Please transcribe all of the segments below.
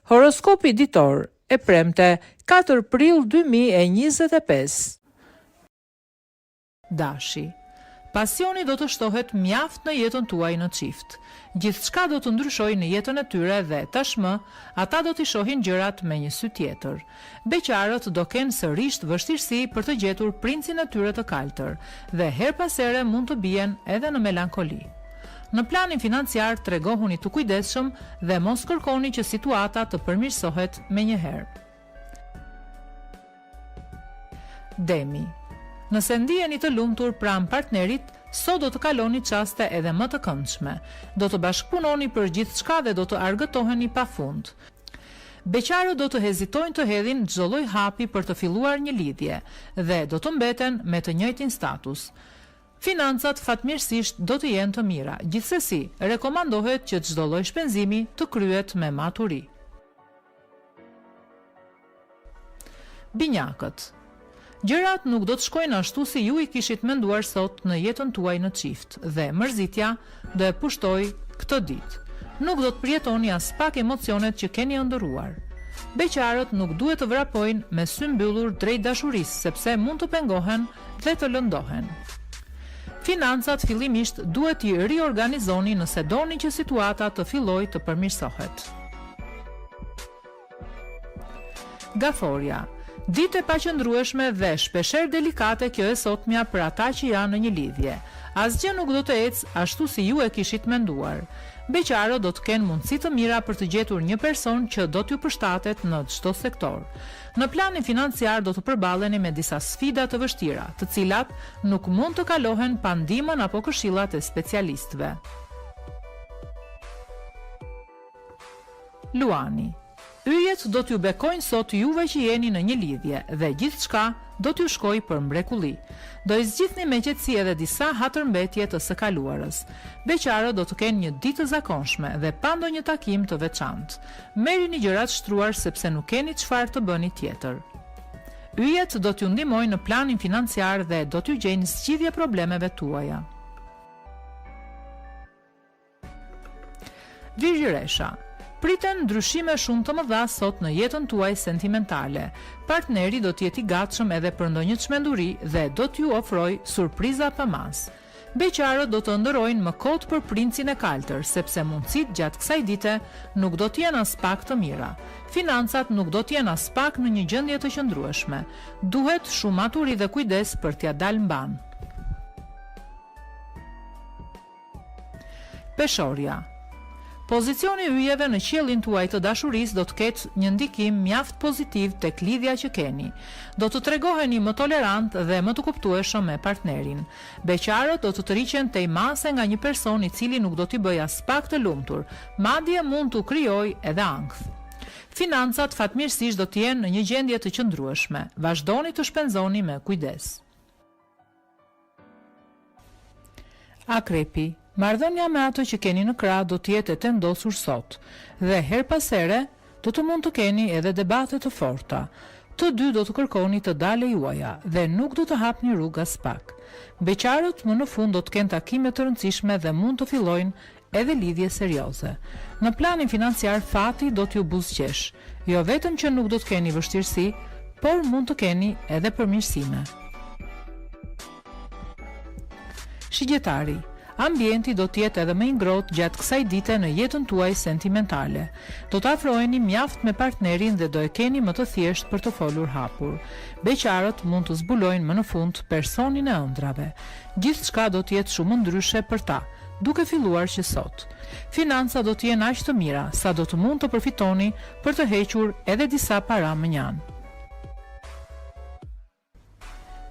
Horoskopi ditor e premte 4 prill 2025. Dashi. Pasioni do të shtohet mjaft në jetën tuaj në çift. Gjithçka do të ndryshojë në jetën e tyre dhe tashmë ata do t'i shohin gjërat me një sy tjetër. Beqarët do kenë sërish vështirësi për të gjetur princin e tyre të kaltër dhe her pas here mund të bien edhe në melankoli. Në planin financiar tregohuni të kujdesshëm dhe mos kërkoni që situata të përmirësohet menjëherë. Demi. Nëse ndiheni të lumtur pranë partnerit, sot do të kaloni çaste edhe më të këndshme. Do të bashkëpunoni për gjithçka dhe do të argëtoheni pafund. Beqarët do të hezitojnë të hedhin çdo lloj hapi për të filluar një lidhje dhe do të mbeten me të njëjtin status. Financat fatmirësisht do të jenë të mira. Gjithsesi, rekomandohet që çdo lloj shpenzimi të kryhet me maturi. Binjakët. Gjërat nuk do të shkojnë ashtu si ju i kishit menduar sot në jetën tuaj në çift dhe mërzitja do e pushtoj këtë ditë. Nuk do të përjetoni as pak emocionet që keni ëndërruar. Beqarët nuk duhet të vrapojnë me sy mbyllur drejt dashurisë, sepse mund të pengohen dhe të lëndohen. Financat fillimisht duhet i riorganizoni nëse doni që situata të fillojë të përmirësohet. Gaforia. Ditë e paqëndrueshme dhe shpesher delikate kjo e sotmja për ata që janë në një lidhje. Asgjë nuk do të ecë ashtu si ju e kishit menduar. Beqarët do të kenë mundësi të mira për të gjetur një person që do t'ju përshtatet në çdo sektor. Në planin financiar do të përballeni me disa sfida të vështira, të cilat nuk mund të kalohen pa ndihmën apo këshillat e specialistëve. Luani. Yjet do t'ju bekojnë sot juve që jeni në një lidhje dhe gjithçka do t'ju shkojë për mrekulli. Do i zgjidhni me qetësi edhe disa hatërmbetje të së kaluarës. Beqarët do të kenë një ditë të zakonshme dhe pa ndonjë takim të veçantë. Merrini gjërat shtruar sepse nuk keni çfarë të bëni tjetër. Yjet do t'ju ndihmojnë në planin financiar dhe do t'ju gjejnë zgjidhje problemeve tuaja. Virgjëresha. Priten ndryshime shumë të mëdha sot në jetën tuaj sentimentale. Partneri do t'jeti gatshëm edhe për ndonjë çmenduri dhe do t'ju ofrojë surpriza pamas. Beqarët do të ndërojnë më kot për princin e kaltër, sepse mundësitë gjatë kësaj dite nuk do t'jenë as pak të mira. Financat nuk do t'jenë as pak në një gjendje të qëndrueshme. Duhet shumë maturi dhe kujdes për t'ia dalë mban. Peshorja. Pozicioni yjeve në qiellin tuaj të dashurisë do të ketë një ndikim mjaft pozitiv tek lidhja që keni. Do të tregoheni më tolerant dhe më të kuptueshëm me partnerin. Beqarët do të tërhiqen tej mase nga një person i cili nuk do t'i bëjë as pak të lumtur, madje mund t'u krijojë edhe ankth. Financat fatmirësisht do të jenë në një gjendje të qëndrueshme. Vazhdoni të shpenzoni me kujdes. Akrepi. Marrëdhënia me ato që keni në krah do të jetë e tendosur sot dhe her pas here do të mund të keni edhe debate të forta. Të dy do të kërkoni të dalë juaja dhe nuk do të hapni rrugë as pak. Beqarët më në fund do të kenë takime të rëndësishme dhe mund të fillojnë edhe lidhje serioze. Në planin financiar fati do t'ju buzëqesh. Jo vetëm që nuk do të keni vështirësi, por mund të keni edhe përmirësime. Shigjetari. Ambienti do të jetë edhe më i ngrohtë gjatë kësaj dite në jetën tuaj sentimentale. Do të afroheni mjaft me partnerin dhe do e keni më të thjeshtë për të folur hapur. Beqarët mund të zbulojnë më në fund personin e ëndrave. Gjithçka do të jetë shumë ndryshe për ta, duke filluar që sot. Financa do të jenë aq të mira sa do të mund të përfitoni për të hequr edhe disa para mënjan.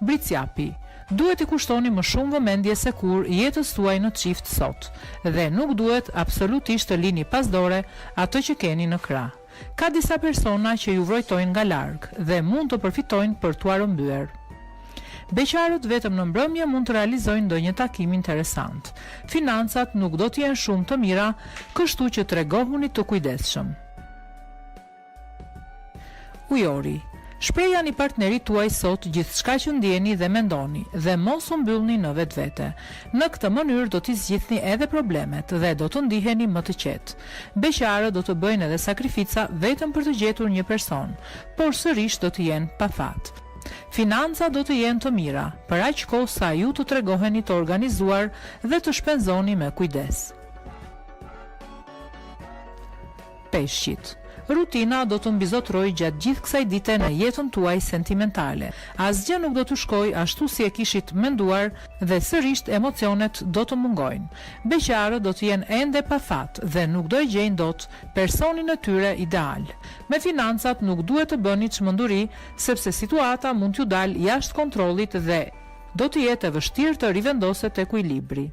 Bricjapi. Duhet i kushtoni më shumë vëmendje se kur jetës tuaj në çift sot dhe nuk duhet absolutisht të lini pasdore ato që keni në krah. Ka disa persona që ju vrojtojnë nga larg dhe mund të përfitojnë për t'u rrëmbyer. Beqarët vetëm në mbrëmje mund të realizojnë ndonjë takim interesant. Financat nuk do të jenë shumë të mira, kështu që tregohuni të kujdesshëm. Ujori. Shprehja një partnerit tuaj sot gjithçka që ndjeni dhe mendoni dhe mos u mbyllni në vetvete. Në këtë mënyrë do t'i zgjidhni edhe problemet dhe do të ndiheni më të qetë. Beqarët do të bëjnë edhe sakrifica vetëm për të gjetur një person, por sërish do të jenë pa fat. Financa do të jenë të mira, për aq kohë sa ju të tregoheni të organizuar dhe të shpenzoni me kujdes. Peshqit. Rutina do të mbizotrojë gjatë gjithë kësaj dite në jetën tuaj sentimentale. Asgjë nuk do të shkojë ashtu si e kishit menduar dhe sërish emocionet do të mungojnë. Beqarët do të jenë ende pa fat dhe nuk do e gjejnë dot personin e tyre ideal. Me financat nuk duhet të bëni çmenduri sepse situata mund t'ju dalë jashtë kontrollit dhe do të jetë e vështirë të rivendoset ekuilibri.